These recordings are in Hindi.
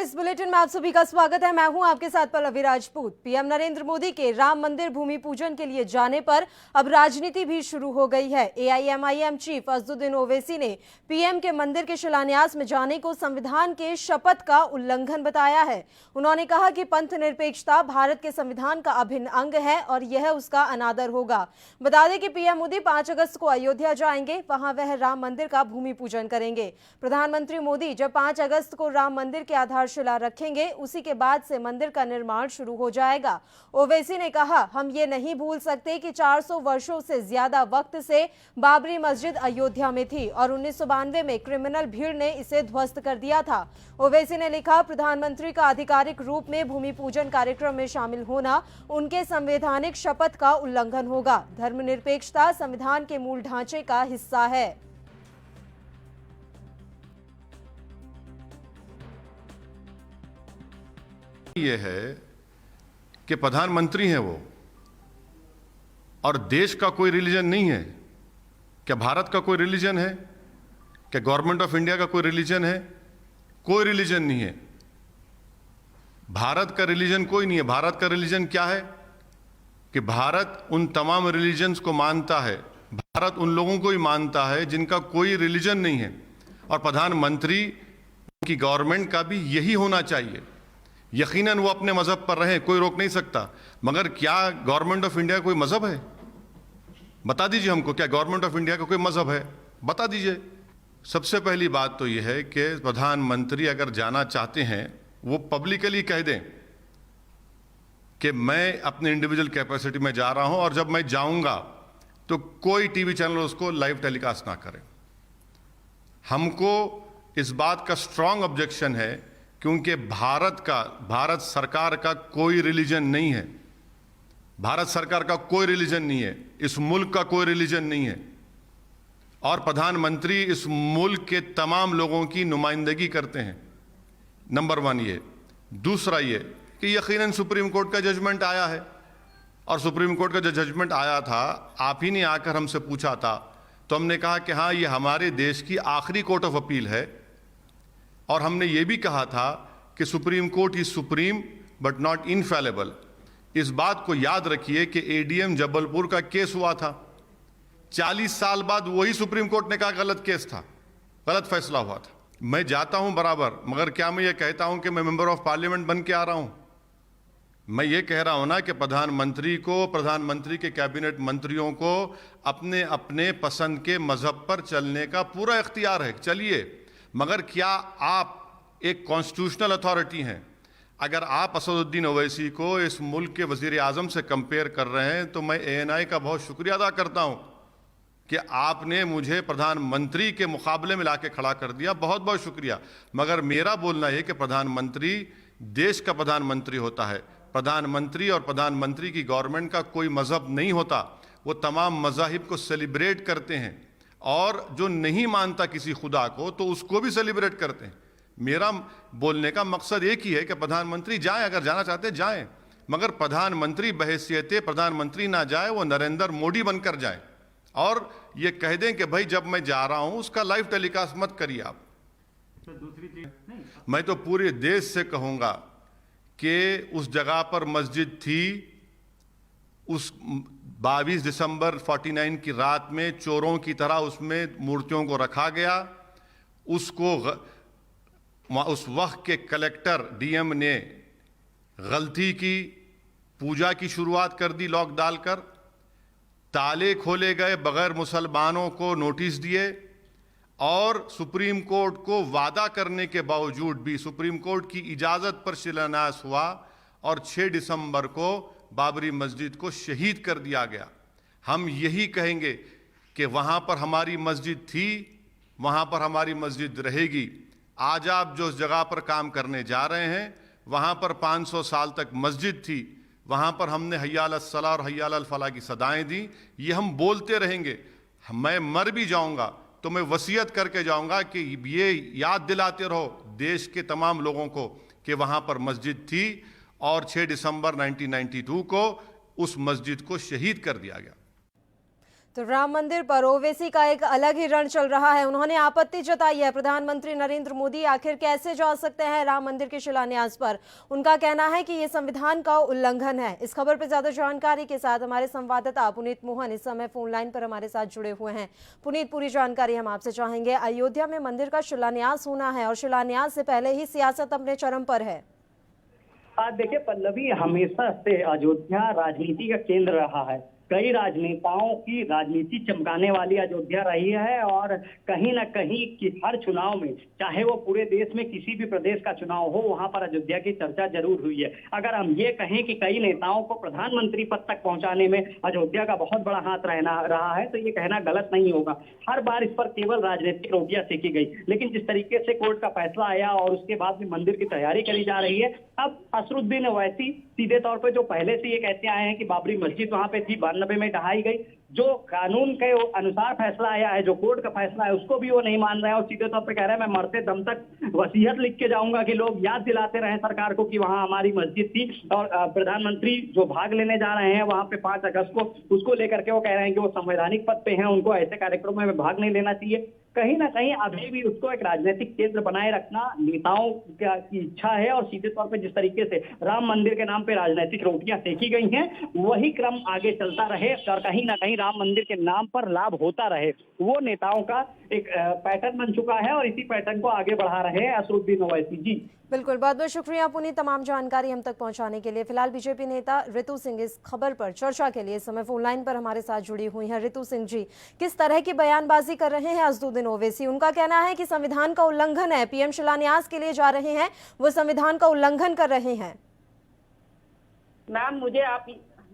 इस बुलेटिन में आप सभी का स्वागत है। मैं हूं आपके साथ पल्लवी राजपूत। पीएम नरेंद्र मोदी के राम मंदिर भूमि पूजन के लिए जाने पर अब राजनीति भी शुरू हो गई है। एआईएमआईएम चीफ असदुद्दीन ओवैसी ने पीएम के मंदिर के शिलान्यास में जाने को संविधान के शपथ का उल्लंघन बताया है। उन्होंने कहा कि पंथ निरपेक्षता भारत के संविधान का अभिन्न अंग है और यह उसका अनादर होगा। बता दें कि पीएम मोदी 5 अगस्त को अयोध्या जाएंगे, वहां वह राम मंदिर का भूमि पूजन करेंगे। प्रधानमंत्री मोदी जब 5 अगस्त को राम मंदिर के आधारशिला रखेंगे, उसी के बाद से मंदिर का निर्माण शुरू हो जाएगा। ओवैसी ने कहा, हम ये नहीं भूल सकते कि 400 वर्षों से ज्यादा वक्त से बाबरी मस्जिद अयोध्या में थी और 1992 में क्रिमिनल भीड़ ने इसे ध्वस्त कर दिया था। ओवैसी ने लिखा, प्रधानमंत्री का आधिकारिक रूप में भूमि पूजन कार्यक्रम में शामिल होना उनके संवैधानिक शपथ का उल्लंघन होगा। धर्मनिरपेक्षता संविधान के मूल ढांचे का हिस्सा है। ये है कि प्रधानमंत्री हैं वो, और देश का कोई रिलीजन नहीं है। क्या भारत का कोई रिलीजन है? क्या गवर्नमेंट ऑफ इंडिया का कोई रिलीजन है? कोई रिलीजन नहीं है। भारत का रिलीजन कोई नहीं है। भारत का रिलीजन क्या है कि भारत उन तमाम रिलीजन्स को मानता है। भारत उन लोगों को ही मानता है जिनका कोई रिलीजन नहीं है, और प्रधानमंत्री की गवर्नमेंट का भी यही होना चाहिए। यकीनन वो अपने मजहब पर रहे, कोई रोक नहीं सकता, मगर क्या गवर्नमेंट ऑफ इंडिया कोई मजहब है? बता दीजिए हमको, क्या गवर्नमेंट ऑफ इंडिया का कोई मजहब है? बता दीजिए। सबसे पहली बात तो यह है कि प्रधानमंत्री अगर जाना चाहते हैं, वो पब्लिकली कह दें कि मैं अपने इंडिविजुअल कैपेसिटी में जा रहा हूं, और जब मैं जाऊंगा तो कोई टीवी चैनल उसको लाइव टेलीकास्ट ना करे। हमको इस बात का स्ट्रांग ऑब्जेक्शन है, क्योंकि भारत सरकार का कोई रिलीजन नहीं है। भारत सरकार का कोई रिलीजन नहीं है, इस मुल्क का कोई रिलीजन नहीं है, और प्रधानमंत्री इस मुल्क के तमाम लोगों की नुमाइंदगी करते हैं। नंबर 1 ये। दूसरा ये कि यकीनन सुप्रीम कोर्ट का जजमेंट आया है, और सुप्रीम कोर्ट का जो जजमेंट आया था, आप ही ने आकर हमसे पूछा था, तो हमने कहा कि हाँ, ये हमारे देश की आखिरी कोर्ट ऑफ अपील है। और हमने ये भी कहा था कि supreme court is supreme but not infallible. इस बात को याद रखिए कि एडीएम जबलपुर का केस हुआ था, 40 साल बाद वही सुप्रीम कोर्ट ने कहा गलत केस था, गलत फैसला हुआ था। मैं जाता हूं बराबर, मगर क्या मैं ये कहता हूं कि मैं मेंबर ऑफ पार्लियामेंट बन के आ रहा हूं? मैं ये कह रहा हूं ना कि प्रधानमंत्री के कैबिनेट मंत्रियों को अपने अपने पसंद के मजहब पर चलने का पूरा इख्तियार है, चलिए। मगर क्या आप एक कॉन्स्टिट्यूशनल अथॉरिटी हैं? अगर आप असदुद्दीन ओवैसी को इस मुल्क के वजीर आजम से कंपेयर कर रहे हैं, तो मैं एएनआई का बहुत शुक्रिया अदा करता हूं कि आपने मुझे प्रधानमंत्री के मुकाबले में लाके खड़ा कर दिया। बहुत बहुत शुक्रिया। मगर मेरा बोलना यह कि प्रधानमंत्री देश का प्रधानमंत्री होता है। प्रधानमंत्री और प्रधानमंत्री की गवर्नमेंट का कोई मजहब नहीं होता। वो तमाम मजाहिब को सेलिब्रेट करते हैं, और जो नहीं मानता किसी खुदा को तो उसको भी सेलिब्रेट करते हैं। मेरा बोलने का मकसद एक ही है कि प्रधानमंत्री जाएं, अगर जाना चाहते जाएं, मगर प्रधानमंत्री बहैसियत प्रधानमंत्री ना जाए, वो नरेंद्र मोदी बनकर जाए, और ये कह दें कि भाई जब मैं जा रहा हूं उसका लाइव टेलीकास्ट मत करिए आप। तो दूसरी चीज मैं तो पूरे देश से कहूंगा कि उस जगह पर मस्जिद थी, उस 22 दिसंबर 49 की रात में चोरों की तरह उसमें मूर्तियों को रखा गया। उसको उस वक्त के कलेक्टर डीएम ने गलती की, पूजा की शुरुआत कर दी लॉक डालकर, ताले खोले गए बगैर मुसलमानों को नोटिस दिए, और सुप्रीम कोर्ट को वादा करने के बावजूद भी सुप्रीम कोर्ट की इजाज़त पर शिलान्यास हुआ, और 6 दिसंबर को बाबरी मस्जिद को शहीद कर दिया गया। हम यही कहेंगे कि वहाँ पर हमारी मस्जिद थी, वहाँ पर हमारी मस्जिद रहेगी। आज आप जो जगह पर काम करने जा रहे हैं, वहाँ पर 500 साल तक मस्जिद थी, वहाँ पर हमने हय्या अलस सलाह और हय्या अलल फलाह की सदाएँ दी। ये हम बोलते रहेंगे। मैं मर भी जाऊँगा तो मैं वसीयत करके जाऊँगा कि ये याद दिलाते रहो देश के तमाम लोगों को कि वहाँ पर मस्जिद थी, और 6 दिसंबर 1992 को उस मस्जिद को शहीद कर दिया गया। तो राम मंदिर पर ओवैसी का एक अलग ही रण चल रहा है। उन्होंने आपत्ति जताई है। प्रधानमंत्री नरेंद्र मोदी आखिर कैसे जा सकते हैं राम मंदिर के शिलान्यास पर। उनका कहना है कि ये संविधान का उल्लंघन है। इस खबर पर ज्यादा जानकारी के साथ हमारे संवाददाता पुनीत मोहन इस समय फोन लाइन पर हमारे साथ जुड़े हुए हैं। पुनीत, पूरी जानकारी हम आपसे चाहेंगे। अयोध्या में मंदिर का शिलान्यास होना है और शिलान्यास से पहले ही सियासत अपने चरम पर है। देखिए पल्लवी, हमेशा से अयोध्या राजनीति का केंद्र रहा है। कई राजनेताओं की राजनीति चमकाने वाली अयोध्या रही है और कहीं ना कहीं कि हर चुनाव में, चाहे वो पूरे देश में किसी भी प्रदेश का चुनाव हो, वहां पर अयोध्या की चर्चा जरूर हुई है। अगर हम ये कहें कि कई नेताओं को प्रधानमंत्री पद तक पहुंचाने में अयोध्या का बहुत बड़ा हाथ रहा है, तो ये कहना गलत नहीं होगा। हर बार इस पर केवल राजनीतिक रोटियां सेकी गई, लेकिन जिस तरीके से कोर्ट का फैसला आया और उसके बाद में मंदिर की तैयारी करी जा रही है, अब असरुद्दीन ओवैसी सीधे तौर पर जो पहले से ये कहते आए हैं कि बाबरी मस्जिद वहां पे थी, 92 में ढहाई गई, जो कानून के अनुसार फैसला आया है, जो कोर्ट का फैसला है, उसको भी वो नहीं मान रहे हैं और सीधे तौर पे कह रहे हैं मैं मरते दम तक वसीयत लिख के जाऊंगा कि लोग याद दिलाते रहे सरकार को कि वहां हमारी मस्जिद थी। और प्रधानमंत्री जो भाग लेने जा रहे हैं वहां पे 5 अगस्त को, उसको लेकर के वो कह रहे हैं कि वो संवैधानिक पद पे हैं, उनको ऐसे कार्यक्रमों में भाग नहीं लेना चाहिए। कहीं ना कहीं अभी भी उसको एक राजनीतिक केंद्र बनाए रखना नेताओं की इच्छा है और सीधे तौर पे जिस तरीके से राम मंदिर के नाम पे राजनीतिक रोटियां सेकी गई हैं, वही क्रम आगे चलता रहे और कहीं ना कहीं राम मंदिर के नाम पर लाभ होता रहे, वो नेताओं का एक पैटर्न बन चुका है और इसी पैटर्न को आगे बढ़ा रहे हैं असरुद्दीन ओवैसी जी। बिल्कुल, बहुत बहुत शुक्रिया पुनीत तमाम जानकारी हम तक पहुंचाने के लिए। फिलहाल बीजेपी नेता रितु सिंह इस खबर पर चर्चा के लिए इस समय फोन लाइन पर हमारे साथ जुड़ी हुई हैं। रितु सिंह जी, किस तरह की बयानबाजी कर रहे हैं असदुद्दीन ओवैसी? उनका कहना है कि संविधान का उल्लंघन है, पीएम शिलान्यास के लिए जा रहे हैं, वो संविधान का उल्लंघन कर रहे हैं। मैम,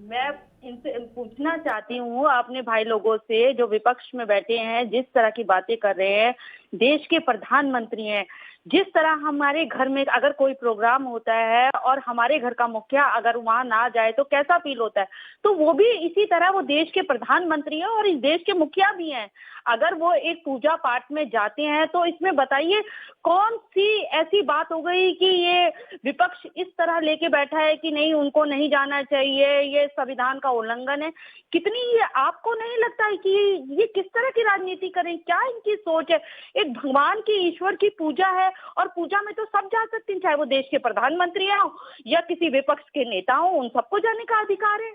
मैं इनसे पूछना चाहती हूँ, अपने भाई लोगों से जो विपक्ष में बैठे हैं, जिस तरह की बातें कर रहे हैं, देश के प्रधानमंत्री हैं, जिस तरह हमारे घर में अगर कोई प्रोग्राम होता है और हमारे घर का मुखिया अगर वहां ना जाए तो कैसा फील होता है, तो वो भी इसी तरह, वो देश के प्रधानमंत्री हैं और इस देश के मुखिया भी हैं। अगर वो एक पूजा पाठ में जाते हैं तो इसमें बताइए कौन सी ऐसी बात हो गई कि ये विपक्ष इस तरह लेके बैठा है कि नहीं, उनको नहीं जाना चाहिए, ये संविधान का उल्लंघन है। कितनी ये आपको नहीं लगता है कि ये किस तरह की राजनीति करें? क्या इनकी सोच है? एक भगवान की, ईश्वर की पूजा है और पूजा में तो सब जा सकते हैं, चाहे वो देश के प्रधानमंत्री हो या किसी विपक्ष के नेता हो, उन सबको जाने का अधिकार है।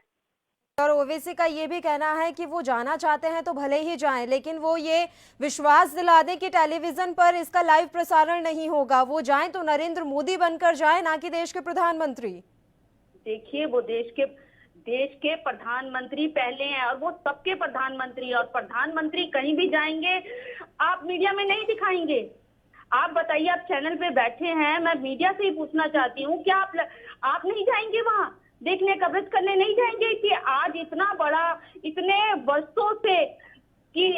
और ओवैसी का ये भी कहना है कि वो जाना चाहते हैं तो भले ही जाएं, लेकिन वो ये विश्वास दिला दें कि टेलीविजन पर इसका लाइव प्रसारण नहीं होगा। वो जाएं तो नरेंद्र मोदी बनकर जाएं, ना कि देश के प्रधानमंत्री। देखिए, वो देश के प्रधानमंत्री पहले हैं और वो सबके प्रधानमंत्री, और प्रधानमंत्री कहीं भी जाएंगे आप मीडिया में नहीं दिखाएंगे। आप बताइए, आप चैनल पे बैठे हैं, मैं मीडिया से ही पूछना चाहती हूँ, क्या आप नहीं जाएंगे वहां देखने, कवरेज करने नहीं जाएंगे कि आज इतना बड़ा, इतने वर्षों से कि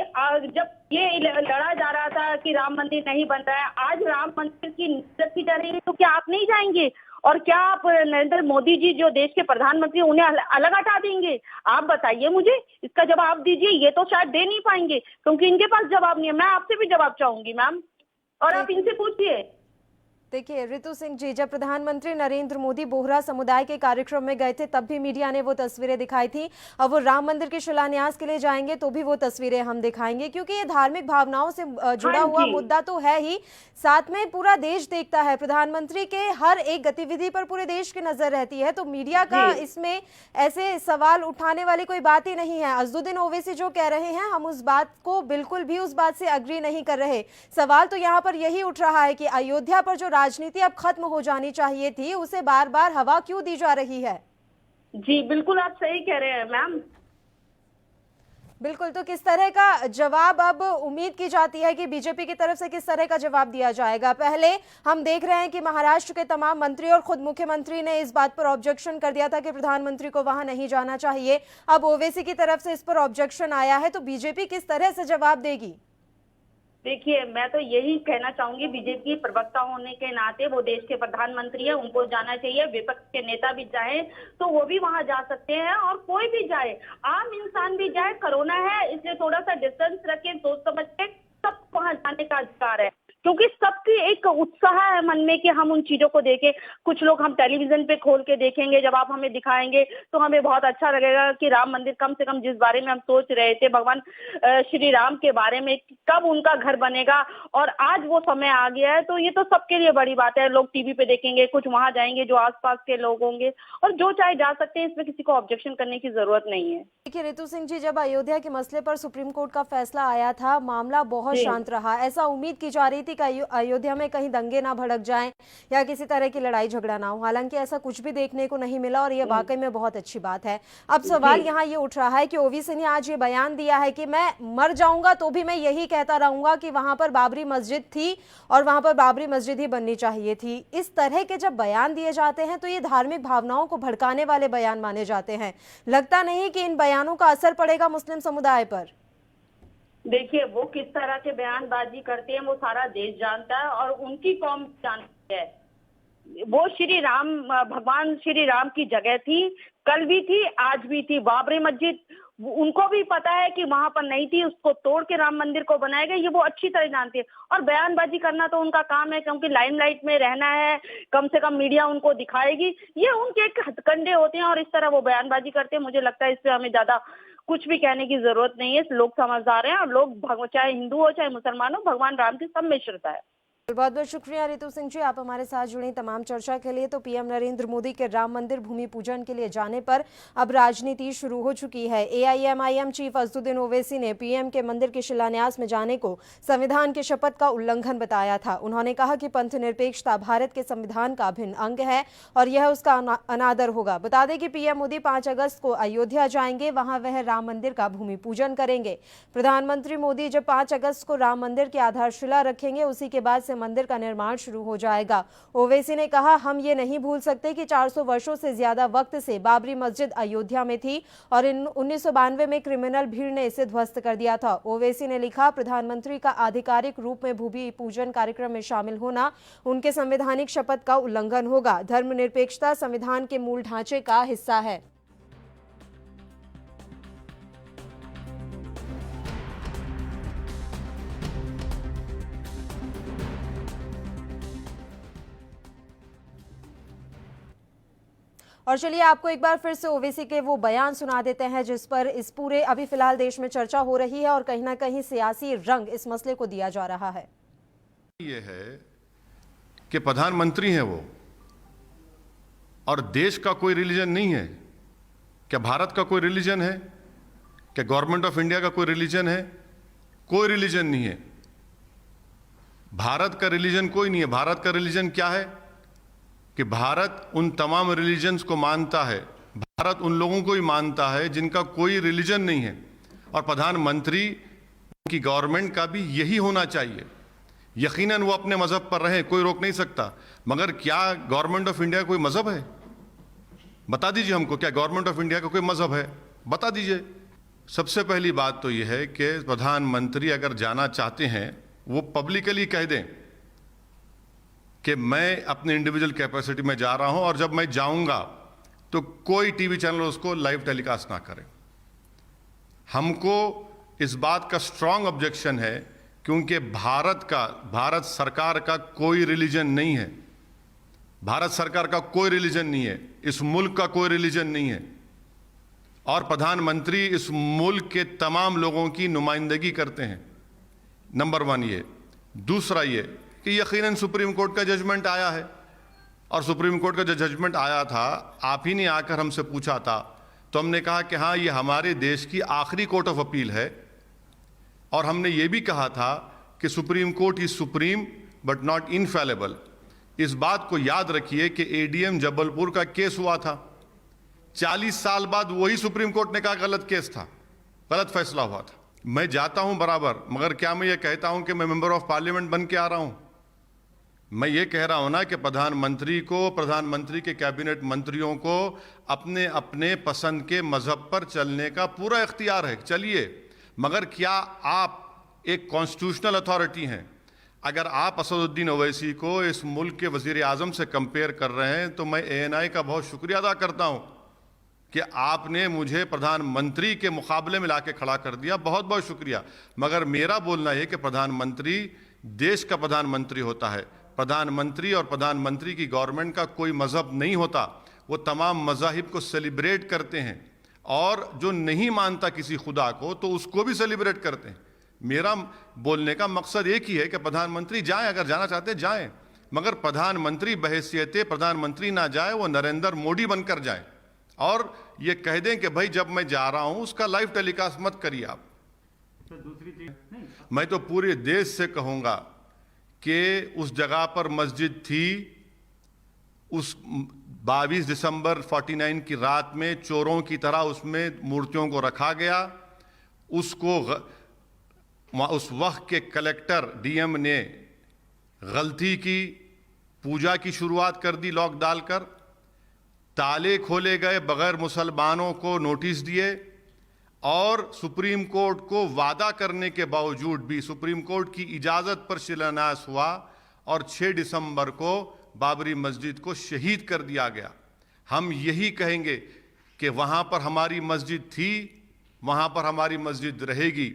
जब ये लड़ा जा रहा था कि राम मंदिर नहीं बन रहा है, आज राम मंदिर की निंदा की जा रही है, तो क्या आप नहीं जाएंगे? और क्या आप नरेंद्र मोदी जी जो देश के प्रधानमंत्री, उन्हें अलग हटा देंगे? आप बताइए, मुझे इसका जवाब दीजिए। ये तो शायद दे नहीं पाएंगे क्योंकि इनके पास जवाब नहीं है। मैं आपसे भी जवाब चाहूंगी मैम, और आप इनसे पूछिए। देखिए रितु सिंह जी, जब प्रधानमंत्री नरेंद्र मोदी बोहरा समुदाय के कार्यक्रम में गए थे तब भी मीडिया ने वो तस्वीरें दिखाई थी। अब वो राम मंदिर के शिलान्यास के लिए जाएंगे तो भी वो तस्वीरें हम दिखाएंगे, क्योंकि ये धार्मिक भावनाओं से जुड़ा हुआ मुद्दा तो है ही, साथ में पूरा देश देखता है। प्रधानमंत्री के हर एक गतिविधि पर पूरे देश की नजर रहती है, तो मीडिया का इसमें ऐसे सवाल उठाने वाली कोई बात ही नहीं है। असदुद्दीन ओवैसी जो कह रहे हैं, हम उस बात को बिल्कुल भी उस बात से अग्री नहीं कर रहे। सवाल तो यहाँ पर यही उठ रहा है कि अयोध्या पर जो राजनीति अब खत्म हो जानी चाहिए थी, उसे बार बार हवा क्यों दी जा रही है? जी बिल्कुल, आप सही कह रहे हैं मैम। बिल्कुल, तो किस तरह का जवाब अब उम्मीद की जाती है कि बीजेपी की तरफ से किस तरह का जवाब दिया जाएगा? पहले हम देख रहे हैं कि महाराष्ट्र के तमाम मंत्री और खुद मुख्यमंत्री ने इस बात पर ऑब्जेक्शन कर दिया था कि प्रधानमंत्री को वहां नहीं जाना चाहिए। अब ओवैसी की तरफ से इस पर ऑब्जेक्शन आया है, तो बीजेपी किस तरह से जवाब देगी? देखिए, मैं तो यही कहना चाहूंगी, बीजेपी प्रवक्ता होने के नाते वो देश के प्रधानमंत्री है, उनको जाना चाहिए। विपक्ष के नेता भी जाए तो वो भी वहां जा सकते हैं, और कोई भी जाए, आम इंसान भी जाए। कोरोना है इसलिए थोड़ा सा डिस्टेंस रखें, सोच समझ के, सब वहां जाने का अधिकार है। क्योंकि सबकी एक उत्साह है मन में कि हम उन चीजों को देखें। कुछ लोग हम टेलीविजन पे खोल के देखेंगे, जब आप हमें दिखाएंगे तो हमें बहुत अच्छा लगेगा कि राम मंदिर कम से कम जिस बारे में हम सोच रहे थे भगवान श्री राम के बारे में, कब उनका घर बनेगा, और आज वो समय आ गया है। तो ये तो सबके लिए बड़ी बात है। लोग टीवी पे देखेंगे, कुछ वहां जाएंगे जो आसपास के लोग होंगे, और जो चाहे जा सकते हैं, इसमें किसी को ऑब्जेक्शन करने की जरूरत नहीं है। देखिए रितु सिंह जी, जब अयोध्या के मसले पर सुप्रीम कोर्ट का फैसला आया था, मामला बहुत शांत रहा। ऐसा उम्मीद की जा रही थी कि अयोध्या में कहीं दंगे ना भड़क जाएं या किसी तरह की लड़ाई झगड़ा ना हो। हालांकि ऐसा कुछ भी देखने को नहीं मिला और ये वाकई में बहुत अच्छी बात है। अब सवाल यहाँ ये उठ रहा है कि ओवैसी ने आज ये बयान दिया है कि मैं मर जाऊंगा तो भी मैं यही कहता रहूंगा कि वहां पर बाबरी मस्जिद थी और वहां पर बाबरी मस्जिद ही बननी चाहिए थी। इस तरह के जब बयान दिए जाते हैं तो ये धार्मिक भावनाओं को भड़काने वाले बयान माने जाते हैं। लगता नहीं कि इन बयानों का असर पड़ेगा मुस्लिम समुदाय पर? देखिए, वो किस तरह के बयानबाजी करते हैं वो सारा देश जानता है और उनकी कौम जानती है। वो श्री राम, भगवान श्री राम की जगह थी, कल भी थी, आज भी थी। बाबरी मस्जिद उनको भी पता है कि वहां पर नहीं थी, उसको तोड़ के राम मंदिर को बनाया गया, ये वो अच्छी तरह जानती है। और बयानबाजी करना तो उनका काम है, क्योंकि लाइमलाइट में रहना है, कम से कम मीडिया उनको दिखाएगी। ये उनके एक हथकंडे होते हैं और इस तरह वो बयानबाजी करते हैं। मुझे लगता है इस पे हमें ज्यादा कुछ भी कहने की जरूरत नहीं है। लोग समझदार हैं और लोग चाहे हिंदू हो चाहे मुसलमान हो, भगवान राम की सब में श्रद्धा है। बहुत बहुत शुक्रिया रितु सिंह जी, आप हमारे साथ जुड़ी तमाम चर्चा के लिए। तो पीएम नरेंद्र मोदी के राम मंदिर भूमि पूजन के लिए जाने पर अब राजनीति शुरू हो चुकी है। एआईएमआईएम चीफ असदुद्दीन ओवैसी ने पीएम के मंदिर के शिलान्यास में जाने को संविधान के शपथ का उल्लंघन बताया था। उन्होंने कहा कि पंथ निरपेक्षता भारत के संविधान का अभिन्न अंग है और यह उसका अनादर होगा। बता दें कि पीएम मोदी 5 अगस्त को अयोध्या जाएंगे, वहां वह राम मंदिर का भूमि पूजन करेंगे। प्रधानमंत्री मोदी जब 5 अगस्त को राम मंदिर की आधारशिला रखेंगे, उसी के बाद से मंदिर का निर्माण शुरू हो जाएगा। ओवैसी ने कहा, हम ये नहीं भूल सकते कि 400 वर्षों से ज्यादा वक्त से बाबरी मस्जिद अयोध्या में थी और 1992 में क्रिमिनल भीड़ ने इसे ध्वस्त कर दिया था। ओवैसी ने लिखा, प्रधानमंत्री का आधिकारिक रूप में भूमि पूजन कार्यक्रम में शामिल होना उनके संवैधानिक शपथ का उल्लंघन होगा। धर्मनिरपेक्षता संविधान के मूल ढांचे का हिस्सा है। और चलिए आपको एक बार फिर से ओवैसी के वो बयान सुना देते हैं जिस पर इस पूरे अभी फिलहाल देश में चर्चा हो रही है और कहीं ना कहीं सियासी रंग इस मसले को दिया जा रहा है। ये है कि प्रधानमंत्री हैं वो और देश का कोई रिलीजन नहीं है। क्या भारत का कोई रिलीजन है? क्या गवर्नमेंट ऑफ इंडिया का कोई रिलीजन है? कोई रिलीजन नहीं है। भारत का रिलीजन कोई नहीं है। भारत का रिलीजन क्या है कि भारत उन तमाम रिलीजन्स को मानता है। भारत उन लोगों को ही मानता है जिनका कोई रिलीजन नहीं है। और प्रधानमंत्री की गवर्नमेंट का भी यही होना चाहिए। यकीनन वो अपने मजहब पर रहे, कोई रोक नहीं सकता, मगर क्या गवर्नमेंट ऑफ इंडिया कोई मजहब है? बता दीजिए हमको, क्या गवर्नमेंट ऑफ इंडिया का कोई मजहब है? बता दीजिए। सबसे पहली बात तो यह है कि प्रधानमंत्री अगर जाना चाहते हैं वो पब्लिकली कह दें कि मैं अपने इंडिविजुअल कैपेसिटी में जा रहा हूं और जब मैं जाऊंगा तो कोई टीवी चैनल उसको लाइव टेलीकास्ट ना करे। हमको इस बात का स्ट्रांग ऑब्जेक्शन है क्योंकि भारत सरकार का कोई रिलीजन नहीं है। भारत सरकार का कोई रिलीजन नहीं है। इस मुल्क का कोई रिलीजन नहीं है और प्रधानमंत्री इस मुल्क के तमाम लोगों की नुमाइंदगी करते हैं। नंबर 1 ये। दूसरा ये कि यकीनन सुप्रीम कोर्ट का जजमेंट आया है और सुप्रीम कोर्ट का जो जजमेंट आया था, आप ही ने आकर हमसे पूछा था तो हमने कहा कि हाँ, ये हमारे देश की आखिरी कोर्ट ऑफ अपील है। और हमने ये भी कहा था कि supreme court is supreme but not infallible. इस बात को याद रखिए कि एडीएम जबलपुर का केस हुआ था, 40 साल बाद वही सुप्रीम कोर्ट ने कहा गलत केस था, गलत फैसला हुआ था। मैं जाता हूं बराबर, मगर क्या मैं ये कहता हूं कि मैं मेंबर ऑफ पार्लियामेंट बन के आ रहा हूं? मैं ये कह रहा हूं ना कि प्रधानमंत्री के कैबिनेट मंत्रियों को अपने अपने पसंद के मजहब पर चलने का पूरा इख्तियार है, चलिए। मगर क्या आप एक कॉन्स्टिट्यूशनल अथॉरिटी हैं? अगर आप असदुद्दीन ओवैसी को इस मुल्क के वजीर आजम से कंपेयर कर रहे हैं तो मैं एएनआई का बहुत शुक्रिया अदा करता हूं कि आपने मुझे प्रधानमंत्री के मुकाबले में लाके खड़ा कर दिया, बहुत बहुत शुक्रिया। मगर मेरा बोलना है कि प्रधानमंत्री देश का प्रधानमंत्री होता है। प्रधानमंत्री और प्रधानमंत्री की गवर्नमेंट का कोई मजहब नहीं होता, वो तमाम मजाहिब को सेलिब्रेट करते हैं और जो नहीं मानता किसी खुदा को तो उसको भी सेलिब्रेट करते हैं। मेरा बोलने का मकसद एक ही है कि प्रधानमंत्री जाएं, अगर जाना चाहते जाएं, मगर प्रधानमंत्री बहैसियत प्रधानमंत्री ना जाए, वो नरेंद्र मोदी बनकर जाए और ये कह दें कि भाई जब मैं जा रहा हूं उसका लाइव टेलीकास्ट मत करिए आप। सर दूसरी चीज नहीं, मैं तो पूरे देश से कहूंगा कि उस जगह पर मस्जिद थी, उस 22 दिसंबर 49 की रात में चोरों की तरह उसमें मूर्तियों को रखा गया। उसको उस वक्त के कलेक्टर डीएम ने गलती की, पूजा की शुरुआत कर दी लॉक डालकर, ताले खोले गए बगैर मुसलमानों को नोटिस दिए और सुप्रीम कोर्ट को वादा करने के बावजूद भी सुप्रीम कोर्ट की इजाज़त पर शिलान्यास हुआ और 6 दिसंबर को बाबरी मस्जिद को शहीद कर दिया गया। हम यही कहेंगे कि वहाँ पर हमारी मस्जिद थी, वहाँ पर हमारी मस्जिद रहेगी।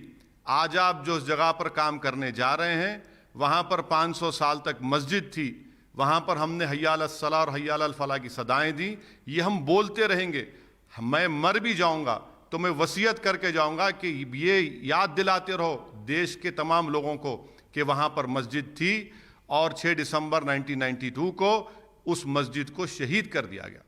आज आप जो जगह पर काम करने जा रहे हैं वहाँ पर 500 साल तक मस्जिद थी, वहाँ पर हमने हय्या अलस सलाह और हय्या अलल फलाह की सदाएं दी। ये हम बोलते रहेंगे। मैं मर भी जाऊँगा तो मैं वसीयत करके जाऊँगा कि ये याद दिलाते रहो देश के तमाम लोगों को कि वहाँ पर मस्जिद थी और 6 दिसंबर 1992 को उस मस्जिद को शहीद कर दिया गया।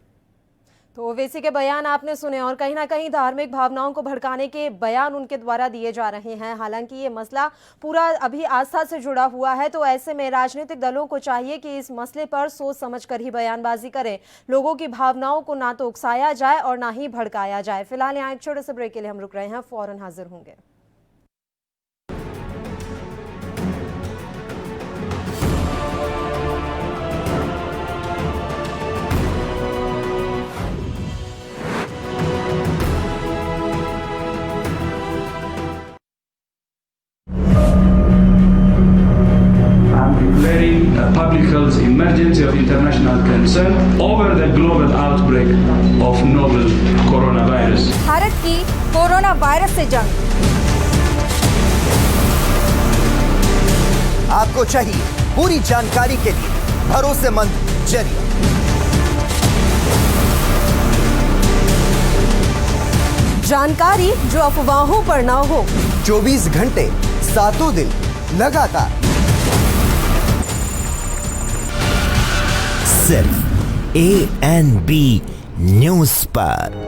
तो ओवैसी के बयान आपने सुने और कहीं ना कहीं धार्मिक भावनाओं को भड़काने के बयान उनके द्वारा दिए जा रहे हैं। हालांकि ये मसला पूरा अभी आस्था से जुड़ा हुआ है, तो ऐसे में राजनीतिक दलों को चाहिए कि इस मसले पर सोच समझकर ही बयानबाजी करें। लोगों की भावनाओं को ना तो उकसाया जाए और ना ही भड़काया जाए। फिलहाल यहाँ एक छोटे से ब्रेक के लिए हम रुक रहे हैं, फौरन हाजिर होंगे। Declaring a public health emergency of international concern over the global outbreak of novel coronavirus. Bharat की कोरोना वायरस से जंग। आपको चाहिए पूरी जानकारी के लिए भरोसेमंद जरिया। जानकारी जो अफवाहों पर ना हो। 24 घंटे 7 दिन लगातार सिर्फ ANB न्यूज पर।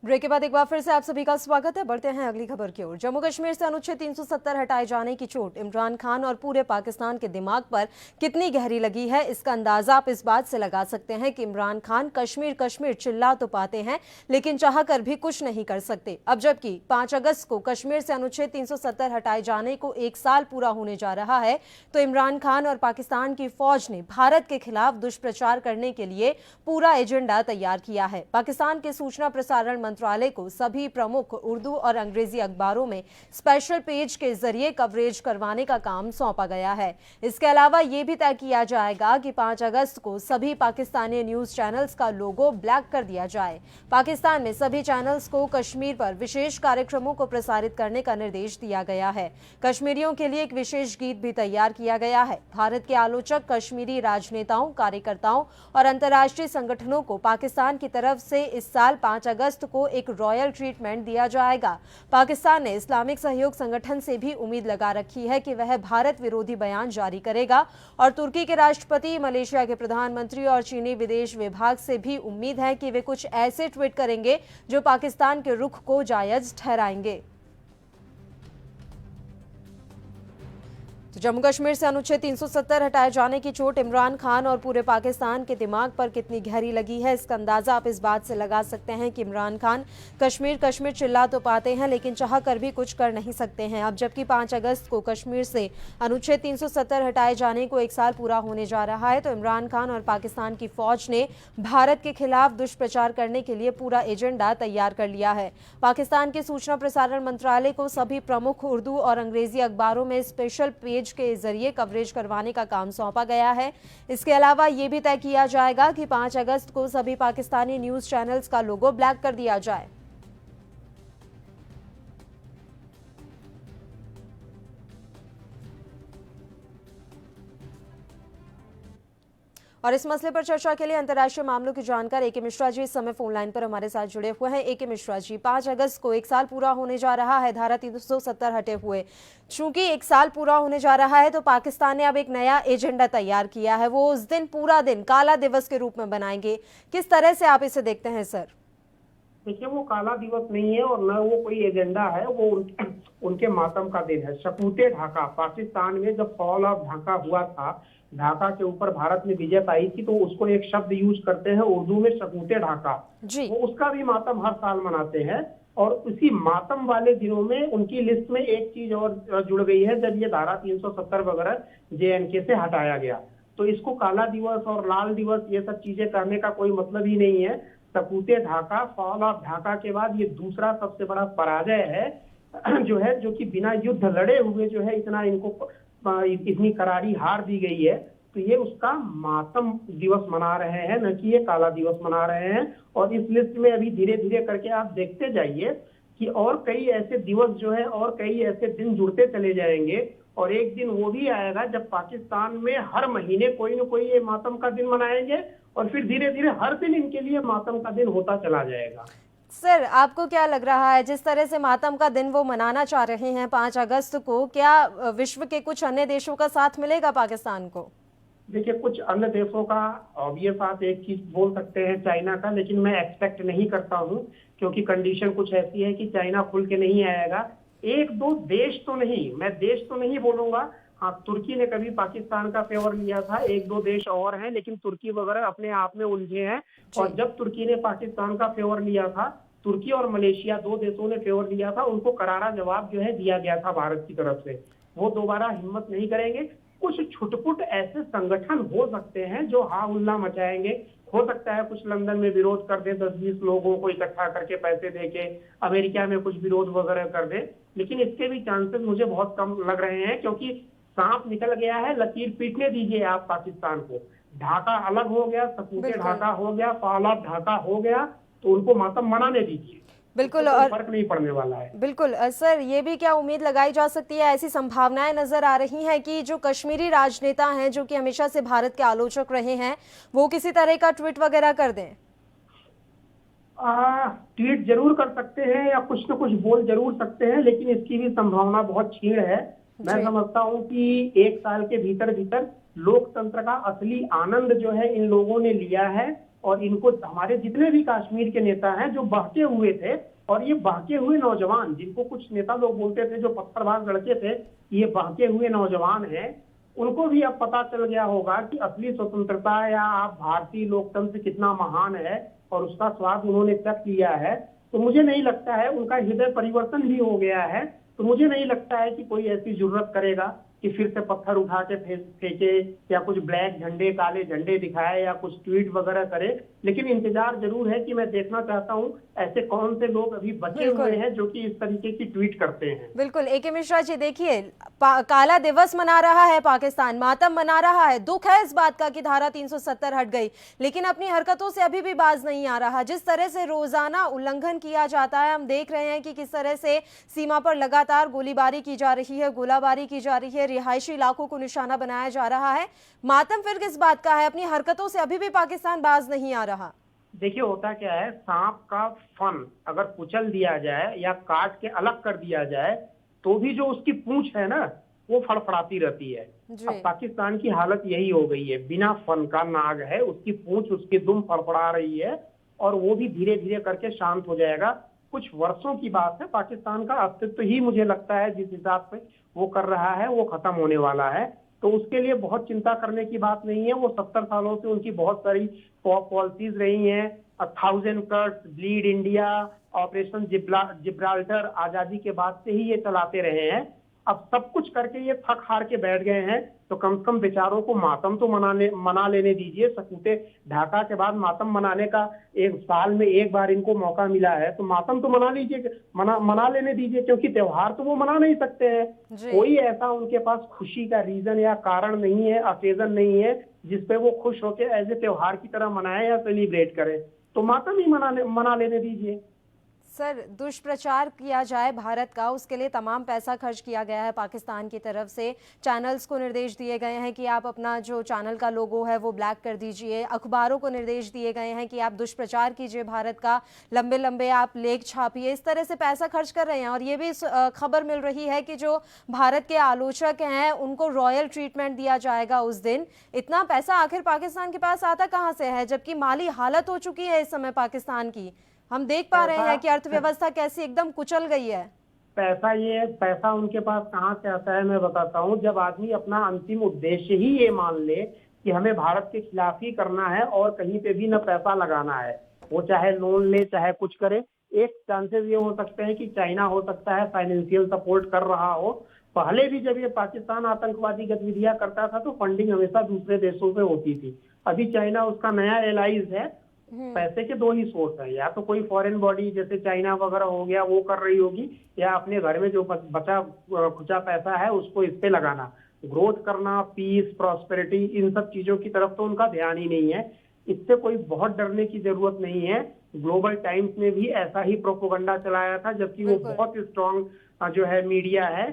ब्रेक के बाद एक बार फिर से आप सभी का स्वागत है। बढ़ते हैं अगली खबर की ओर। जम्मू कश्मीर से अनुच्छेद 370 हटाए जाने की चोट इमरान खान और पूरे पाकिस्तान के दिमाग पर कितनी गहरी लगी है, इसका अंदाजा आप इस बात से लगा सकते हैं कि इमरान खान कश्मीर कश्मीर चिल्ला तो पाते हैं लेकिन चाहकर भी कुछ नहीं कर सकते। अब जबकि 5 अगस्त को कश्मीर से अनुच्छेद 370 हटाए जाने को 1 साल पूरा होने जा रहा है, तो इमरान खान और पाकिस्तान की फौज ने भारत के खिलाफ दुष्प्रचार करने के लिए पूरा एजेंडा तैयार किया है। पाकिस्तान के सूचना प्रसारण मंत्रालय को सभी प्रमुख उर्दू और अंग्रेजी अखबारों में स्पेशल पेज के जरिए कवरेज करवाने का काम सौंपा गया है। इसके अलावा यह भी तय किया जाएगा कि 5 अगस्त को सभी पाकिस्तानी न्यूज चैनल्स का लोगो ब्लैक कर दिया जाए। पाकिस्तान में सभी चैनल्स को कश्मीर पर विशेष कार्यक्रमों को प्रसारित करने का निर्देश दिया गया है। कश्मीरियों के लिए एक विशेष गीत भी तैयार किया गया है। भारत के आलोचक कश्मीरी राजनेताओं, कार्यकर्ताओं और अंतर्राष्ट्रीय संगठनों को पाकिस्तान की तरफ से इस साल 5 अगस्त को एक रॉयल ट्रीटमेंट दिया जाएगा। पाकिस्तान ने इस्लामिक सहयोग संगठन से भी उम्मीद लगा रखी है कि वह भारत विरोधी बयान जारी करेगा और तुर्की के राष्ट्रपति, मलेशिया के प्रधानमंत्री और चीनी विदेश विभाग से भी उम्मीद है कि वे कुछ ऐसे ट्वीट करेंगे जो पाकिस्तान के रुख को जायज ठहराएंगे। तो जम्मू कश्मीर से अनुच्छेद 370 हटाए जाने की चोट इमरान खान और पूरे पाकिस्तान के दिमाग पर कितनी गहरी लगी है, इसका अंदाजा आप इस बात से लगा सकते हैं कि इमरान खान कश्मीर कश्मीर चिल्ला तो पाते हैं लेकिन चाह कर भी कुछ कर नहीं सकते हैं। अब जबकि 5 अगस्त को कश्मीर से अनुच्छेद 370 हटाए जाने को 1 साल पूरा होने जा रहा है, तो इमरान खान और पाकिस्तान की फौज ने भारत के खिलाफ दुष्प्रचार करने के लिए पूरा एजेंडा तैयार कर लिया है। पाकिस्तान के सूचना प्रसारण मंत्रालय को सभी प्रमुख उर्दू और अंग्रेजी अखबारों में स्पेशल पेज पेज के जरिए कवरेज करवाने का काम सौंपा गया है। इसके अलावा ये भी तय किया जाएगा कि 5 अगस्त को सभी पाकिस्तानी न्यूज चैनल्स का लोगो ब्लैक कर दिया जाए। और इस मसले पर चर्चा के लिए अंतर्राष्ट्रीय मामलों की जानकार ए.के. मिश्रा जी इस समय फोन लाइन पर हमारे साथ जुड़े हुए हैं। ए.के. मिश्रा जी, 5 अगस्त को 1 साल पूरा होने जा रहा है धारा 370 हटे हुए। चूंकि 1 साल पूरा होने जा रहा है तो पाकिस्तान ने अब एक नया एजेंडा तैयार किया है। वो उस दिन पूरा दिन काला दिवस के रूप में बनाएंगे। किस तरह से आप इसे देखते हैं सर? देखिए, वो काला दिवस नहीं है और न वो कोई एजेंडा है, वो उनके मातम का दिन है। शकूते ढाका, पाकिस्तान में जब फॉल ऑफ ढाका हुआ था, ढाका के ऊपर भारत ने विजय पाई थी, तो उसको एक शब्द यूज करते हैं उर्दू में, शकूते ढाका। वो उसका भी मातम हर साल मनाते हैं। और उसी मातम वाले दिनों में उनकी लिस्ट में एक चीज और जुड़ गई है, जब ये धारा 370 वगैरह JNK से हटाया गया, तो इसको काला दिवस और लाल दिवस ये सब चीजें करने का कोई मतलब ही नहीं है। शकूते ढाका, फॉल ऑफ ढाका के बाद ये दूसरा सबसे बड़ा पराजय है जो कि बिना युद्ध लड़े हुए जो है इतना इनको इतनी करारी हार दी गई है। तो ये उसका मातम दिवस मना रहे हैं, न कि ये काला दिवस मना रहे हैं। और इस लिस्ट में अभी धीरे धीरे करके आप देखते जाइए कि और कई ऐसे दिवस जो है और कई ऐसे दिन जुड़ते चले जाएंगे। और एक दिन वो भी आएगा जब पाकिस्तान में हर महीने कोई न कोई ये मातम का दिन मनाएंगे और फिर धीरे धीरे हर दिन इनके लिए मातम का दिन होता चला जाएगा। सर, आपको क्या लग रहा है, जिस तरह से मातम का दिन वो मनाना चाह रहे हैं 5 अगस्त को, क्या विश्व के कुछ अन्य देशों का साथ मिलेगा पाकिस्तान को? देखिए, कुछ अन्य देशों का ऑब्वियस आप एक चीज बोल सकते हैं, चाइना का, लेकिन मैं एक्सपेक्ट नहीं करता हूँ, क्योंकि कंडीशन कुछ ऐसी है कि चाइना खुल के नहीं आएगा। 1-2 देश तो नहीं, मैं देश तो नहीं बोलूंगा। हाँ, तुर्की ने कभी पाकिस्तान का फेवर लिया था, 1-2 देश और हैं, लेकिन तुर्की वगैरह अपने आप में उलझे हैं। और जब तुर्की ने पाकिस्तान का फेवर लिया था, तुर्की और मलेशिया 2 देशों ने फेवर लिया था, उनको करारा जवाब जो है दिया गया था भारत की तरफ से। वो दोबारा हिम्मत नहीं करेंगे। कुछ छुटपुट ऐसे संगठन हो सकते हैं जो हा हुल्ला मचाएंगे। हो सकता है कुछ लंदन में विरोध कर दे, 10-20 लोगों को इकट्ठा करके पैसे देके, अमेरिका में कुछ विरोध वगैरह कर दे, लेकिन इसके भी चांसेस मुझे बहुत कम लग रहे हैं, क्योंकि सांप निकल गया है, लकीर पीटने दीजिए आप पाकिस्तान को। ढाका अलग हो गया, शकूते ढाका हो गया, फॉल ऑफ ढाका हो गया, तो उनको मातम मनाने दीजिए। बिल्कुल, और फर्क नहीं पड़ने वाला है। बिल्कुल सर, ये भी क्या उम्मीद लगाई जा सकती है, ऐसी संभावनाएं नजर आ रही हैं कि जो कश्मीरी राजनेता हैं, जो कि हमेशा से भारत के आलोचक रहे हैं, वो किसी तरह का ट्वीट वगैरह कर दें? ट्वीट जरूर कर सकते हैं या कुछ न कुछ बोल जरूर सकते हैं, लेकिन इसकी भी संभावना बहुत क्षीण है। मैं समझता हूं कि 1 साल के भीतर भीतर लोकतंत्र का असली आनंद जो है इन लोगों ने लिया है। और इनको, हमारे जितने भी कश्मीर के नेता हैं जो बहके हुए थे, और ये बहके हुए नौजवान, जिनको कुछ नेता लोग बोलते थे जो पत्थरबाज लड़के थे, ये बहके हुए नौजवान हैं, उनको भी अब पता चल गया होगा कि असली स्वतंत्रता या आप भारतीय लोकतंत्र कितना महान है, और उसका स्वाद उन्होंने तक लिया है। तो मुझे नहीं लगता है, उनका हृदय परिवर्तन भी हो गया है, तो मुझे नहीं लगता है कि कोई ऐसी जरूरत करेगा कि फिर से पत्थर उठा के फेंके या कुछ ब्लैक झंडे, काले झंडे दिखाए या कुछ ट्वीट वगैरह करे। लेकिन इंतजार जरूर है कि मैं देखना चाहता हूं ऐसे कौन से लोग अभी बचे हुए हैं जो कि इस तरीके की ट्वीट करते हैं। बिल्कुल ए.के. मिश्रा जी, देखिए, काला दिवस मना रहा है पाकिस्तान, मातम मना रहा है, दुख है इस बात का कि धारा 370 हट गई, लेकिन अपनी हरकतों से अभी भी बाज नहीं आ रहा। जिस तरह से रोजाना उल्लंघन किया जाता है, हम देख रहे हैं कि किस तरह से सीमा पर लगातार गोलीबारी की जा रही है, गोलाबारी की जा रही है, रिहायशी इलाकों को निशाना बनाया जा रहा है। मातम फिर किस बात का है? अपनी हरकतों से अभी भी पाकिस्तान बाज नहीं आ रहा। देखिए, होता क्या है, सांप का फन अगर कुचल दिया जाए या काट के अलग कर दिया जाए, तो भी जो उसकी पूंछ है ना, वो फड़फड़ाती रहती है। अब पाकिस्तान की हालत यही हो गई है, बिना फन का नाग है, उसकी पूंछ, उसकी दुम फड़फड़ा रही है, और वो भी धीरे धीरे करके शांत हो जाएगा। कुछ वर्षों की बात है, पाकिस्तान का अस्तित्व ही मुझे लगता है जिस हिसाब से वो कर रहा है वो खत्म होने वाला है। तो उसके लिए बहुत चिंता करने की बात नहीं है। वो 70 सालों से उनकी बहुत सारी पॉलिसीज रही हैं, 1000 cuts, bleed India, operation Gibraltar, आजादी के बाद से ही ये चलाते रहे हैं। अब सब कुछ करके ये थक हार के बैठ गए हैं, तो कम से कम बेचारों को मातम तो मना लेने दीजिए। सकूते ढाका के बाद मातम मनाने का एक साल में एक बार इनको मौका मिला है, तो मातम तो मना लीजिए, मना लेने दीजिए, क्योंकि त्योहार तो वो मना नहीं सकते हैं। कोई ऐसा उनके पास खुशी का रीजन या कारण नहीं है, ओकेजन नहीं है जिसपे वो खुश होकर एज ए त्योहार की तरह मनाए या सेलिब्रेट करें, तो मातम ही मना लेने दीजिए। सर, दुष्प्रचार किया जाए भारत का, उसके लिए तमाम पैसा खर्च किया गया है पाकिस्तान की तरफ से। चैनल्स को निर्देश दिए गए हैं कि आप अपना जो चैनल का लोगो है वो ब्लैक कर दीजिए। अखबारों को निर्देश दिए गए हैं कि आप दुष्प्रचार कीजिए भारत का, लंबे लंबे आप लेख छापिए। इस तरह से पैसा खर्च कर रहे हैं। और ये भी खबर मिल रही है कि जो भारत के आलोचक हैं उनको रॉयल ट्रीटमेंट दिया जाएगा उस दिन। इतना पैसा आखिर पाकिस्तान के पास आता कहाँ से है, जबकि माली हालत हो चुकी है इस समय पाकिस्तान की। हम देख पा रहे हैं कि अर्थव्यवस्था कैसी एकदम कुचल गई है। पैसा उनके पास कहाँ से आता है, मैं बताता हूँ। जब आदमी अपना अंतिम उद्देश्य ही ये मान ले कि हमें भारत के खिलाफ ही करना है और कहीं पे भी न पैसा लगाना है, वो चाहे लोन ले चाहे कुछ करे। एक चांसेस ये हो सकते हैं कि चाइना हो सकता है फाइनेंशियल सपोर्ट कर रहा हो। पहले भी जब ये पाकिस्तान आतंकवादी गतिविधियां करता था तो फंडिंग हमेशा दूसरे देशों से होती थी। अभी चाइना उसका नया एलाइज है। पैसे के दो ही सोर्स है, या तो कोई फॉरेन बॉडी जैसे चाइना वगैरह हो गया वो कर रही होगी, या अपने घर में जो बचा खुचा पैसा है उसको इस पे लगाना। ग्रोथ करना, पीस, प्रॉस्पेरिटी, इन सब चीजों की तरफ तो उनका ध्यान ही नहीं है। इससे कोई बहुत डरने की जरूरत नहीं है। ग्लोबल टाइम्स ने भी ऐसा ही प्रोपोगंडा चलाया था, जबकि वो बहुत स्ट्रॉन्ग जो है मीडिया है।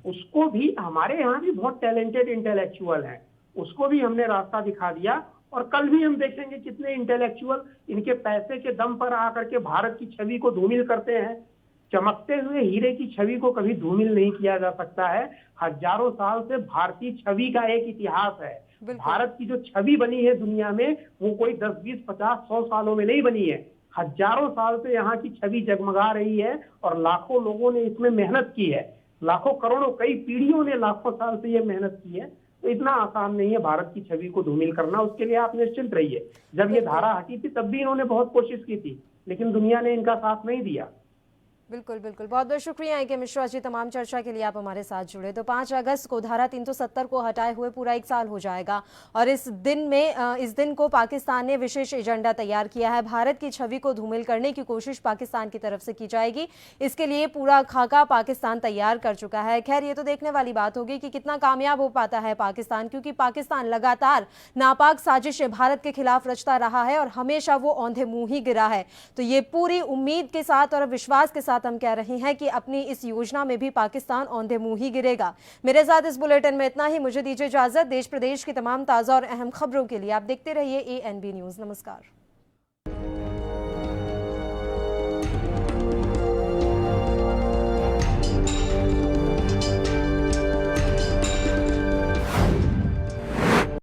उसको भी, हमारे यहाँ भी बहुत टैलेंटेड इंटेलेक्चुअल है, उसको भी हमने रास्ता दिखा दिया। और कल भी हम देखेंगे कितने इंटेलेक्चुअल इनके पैसे के दम पर आकर के भारत की छवि को धूमिल करते हैं। चमकते हुए हीरे की छवि को कभी धूमिल नहीं किया जा सकता है। हजारों साल से भारतीय छवि का एक इतिहास है। भारत की जो छवि बनी है दुनिया में, वो कोई 10, 20, 50, 100 सालों में नहीं बनी है। हजारों साल से यहाँ की छवि जगमगा रही है और लाखों लोगों ने इसमें मेहनत की है। लाखों करोड़ों, कई पीढ़ियों ने लाखों साल से ये मेहनत की है। तो इतना आसान नहीं है भारत की छवि को धूमिल करना। उसके लिए आप निश्चिंत रहिए। जब ये धारा हटी थी तब भी इन्होंने बहुत कोशिश की थी, लेकिन दुनिया ने इनका साथ नहीं दिया। बिल्कुल बिल्कुल, बहुत बहुत शुक्रिया ए के मिश्रा जी, तमाम चर्चा के लिए आप हमारे साथ जुड़े। तो 5 अगस्त को धारा 370 को हटाए हुए पूरा 1 साल हो जाएगा और इस दिन को पाकिस्तान ने विशेष एजेंडा तैयार किया है। भारत की छवि को धूमिल करने की कोशिश पाकिस्तान की तरफ से की जाएगी। इसके लिए पूरा खाका पाकिस्तान तैयार कर चुका है। खैर, ये तो देखने वाली बात होगी कि कितना कामयाब हो पाता है पाकिस्तान, क्योंकि पाकिस्तान लगातार नापाक साजिशें भारत के खिलाफ रचता रहा है और हमेशा वो औंधे मुंह ही गिरा है। तो ये पूरी उम्मीद के साथ और विश्वास के साथ हम कह रहे हैं कि अपनी इस योजना में भी पाकिस्तान औंधे मुंह ही गिरेगा। मेरे साथ इस बुलेटिन में इतना ही। मुझे दीजिए इजाजत। देश प्रदेश की तमाम ताजा और अहम खबरों के लिए आप देखते रहिए ANB न्यूज। नमस्कार।